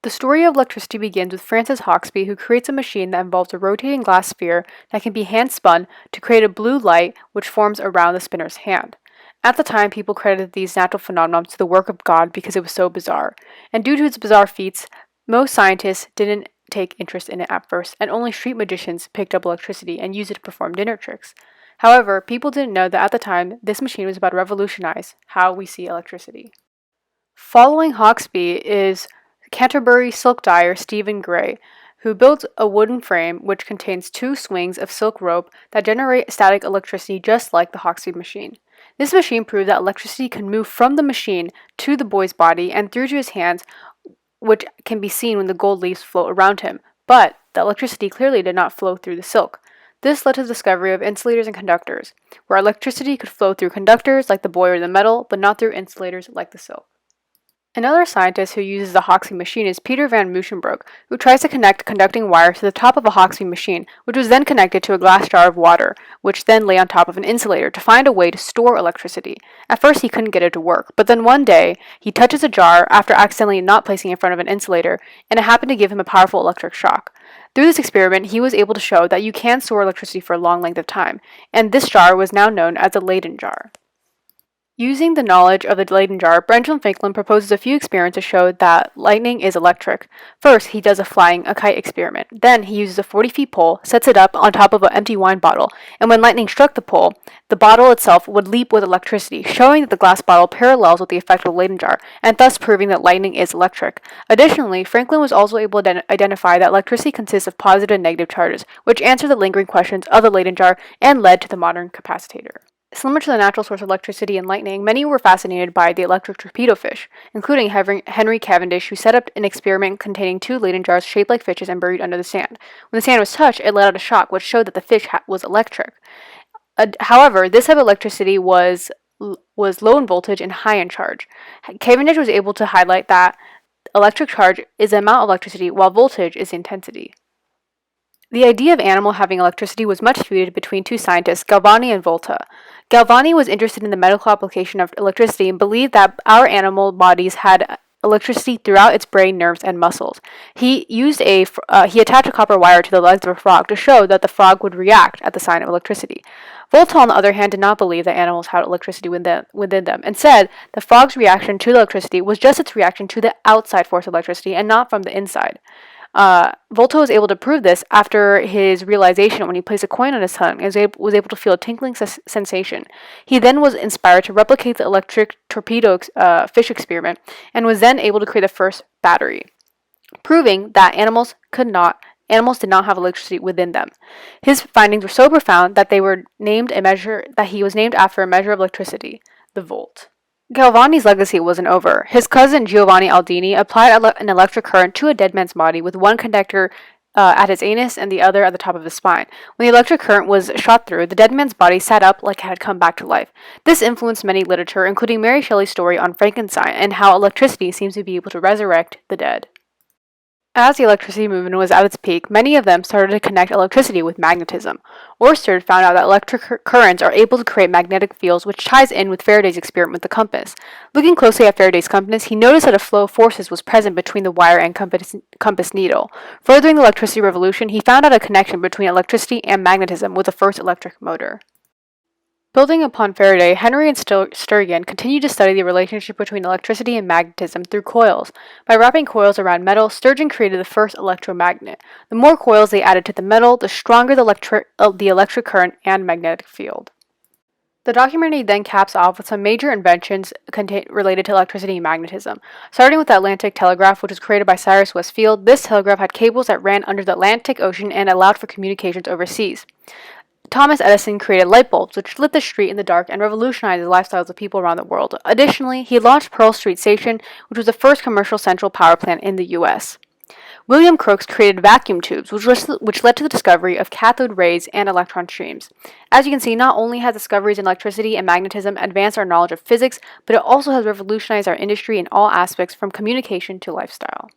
The story of electricity begins with Francis Hawksby, who creates a machine that involves a rotating glass sphere that can be hand-spun to create a blue light which forms around the spinner's hand. At the time, people credited these natural phenomena to the work of God because it was so bizarre. And due to its bizarre feats, most scientists didn't take interest in it at first, and only street magicians picked up electricity and used it to perform dinner tricks. However, people didn't know that at the time, this machine was about to revolutionize how we see electricity. Following Hawksby is Canterbury silk dyer Stephen Gray, who built a wooden frame which contains two swings of silk rope that generate static electricity just like the Hawksby machine. This machine proved that electricity can move from the machine to the boy's body and through to his hands, which can be seen when the gold leaves float around him, but the electricity clearly did not flow through the silk. This led to the discovery of insulators and conductors, where electricity could flow through conductors like the boy or the metal, but not through insulators like the silk. Another scientist who uses the Hawksby machine is Peter van Musschenbroek, who tries to connect a conducting wire to the top of a Hawksby machine, which was then connected to a glass jar of water, which then lay on top of an insulator to find a way to store electricity. At first he couldn't get it to work, but then one day he touches a jar after accidentally not placing it in front of an insulator, and it happened to give him a powerful electric shock. Through this experiment, he was able to show that you can store electricity for a long length of time, and this jar was now known as the Leyden jar. Using the knowledge of the Leyden jar, Benjamin Franklin proposes a few experiments to show that lightning is electric. First, he does a kite experiment. Then, he uses a 40-foot pole, sets it up on top of an empty wine bottle, and when lightning struck the pole, the bottle itself would leap with electricity, showing that the glass bottle parallels with the effect of the Leyden jar, and thus proving that lightning is electric. Additionally, Franklin was also able to identify that electricity consists of positive and negative charges, which answered the lingering questions of the Leyden jar and led to the modern capacitor. Similar to the natural source of electricity and lightning, many were fascinated by the electric torpedo fish, including Henry Cavendish, who set up an experiment containing two Leyden jars shaped like fishes and buried under the sand. When the sand was touched, it let out a shock, which showed that the fish was electric. However, this type of electricity was low in voltage and high in charge. Cavendish was able to highlight that electric charge is the amount of electricity, while voltage is the intensity. The idea of animal having electricity was much disputed between two scientists, Galvani and Volta. Galvani was interested in the medical application of electricity and believed that our animal bodies had electricity throughout its brain, nerves, and muscles. He attached a copper wire to the legs of a frog to show that the frog would react at the sign of electricity. Volta, on the other hand, did not believe that animals had electricity within them, and said the frog's reaction to the electricity was just its reaction to the outside force of electricity and not from the inside. Volta was able to prove this after his realization when he placed a coin on his tongue and was able to feel a tinkling sensation. He then was inspired to replicate the electric torpedo fish experiment and was then able to create the first battery, proving that animals did not have electricity within them. His findings were so profound that he was named after a measure of electricity, the volt. Galvani's legacy wasn't over. His cousin Giovanni Aldini applied an electric current to a dead man's body with one conductor at his anus and the other at the top of his spine. When the electric current was shot through, the dead man's body sat up like it had come back to life. This influenced many literature, including Mary Shelley's story on Frankenstein and how electricity seems to be able to resurrect the dead. As the electricity movement was at its peak, many of them started to connect electricity with magnetism. Oersted found out that electric currents are able to create magnetic fields, which ties in with Faraday's experiment with the compass. Looking closely at Faraday's compass, he noticed that a flow of forces was present between the wire and compass needle. Furthering the electricity revolution, he found out a connection between electricity and magnetism with the first electric motor. Building upon Faraday, Henry and Sturgeon continued to study the relationship between electricity and magnetism through coils. By wrapping coils around metal, Sturgeon created the first electromagnet. The more coils they added to the metal, the stronger the electric current and magnetic field. The documentary then caps off with some major inventions related to electricity and magnetism. Starting with the Atlantic Telegraph, which was created by Cyrus Westfield, this telegraph had cables that ran under the Atlantic Ocean and allowed for communications overseas. Thomas Edison created light bulbs, which lit the street in the dark and revolutionized the lifestyles of people around the world. Additionally, he launched Pearl Street Station, which was the first commercial central power plant in the U.S. William Crookes created vacuum tubes, which led to the discovery of cathode rays and electron streams. As you can see, not only has discoveries in electricity and magnetism advanced our knowledge of physics, but it also has revolutionized our industry in all aspects from communication to lifestyle.